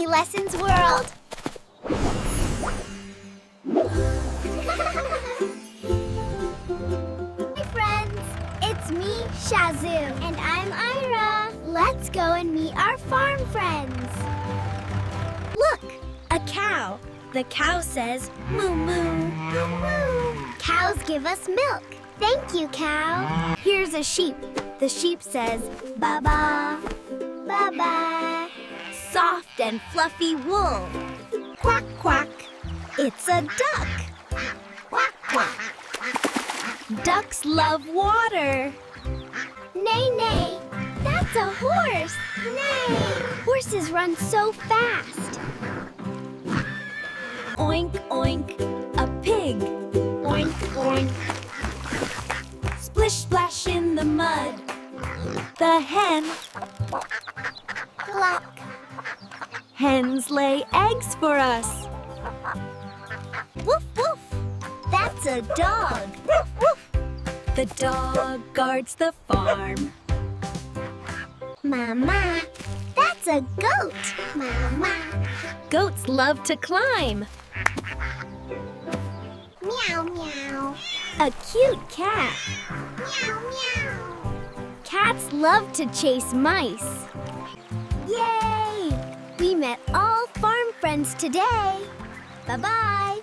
TinyLessons world! Hi friends, it's me, Shazu. And I'm Airah. Let's go and meet our farm friends. Look, a cow. The cow says moo moo. Moo. Cows give us milk. Thank you, cow. Here's a sheep. The sheep says ba-ba, ba-ba. Soft and fluffy wool. Quack, quack. It's a duck. Quack, quack. Ducks love water. Neigh, neigh. That's a horse. Neigh. Horses run so fast. Oink, oink. A pig. Oink, oink. Splish, splash in the mud. The hen. Cluck. Hens lay eggs for us. Woof, woof. That's a dog. Woof, woof. The dog guards the farm. Mama, that's a goat. Mama. Goats love to climb. Meow, meow. A cute cat. Meow, meow. Cats love to chase mice. Yay! We met all farm friends today. Bye-bye.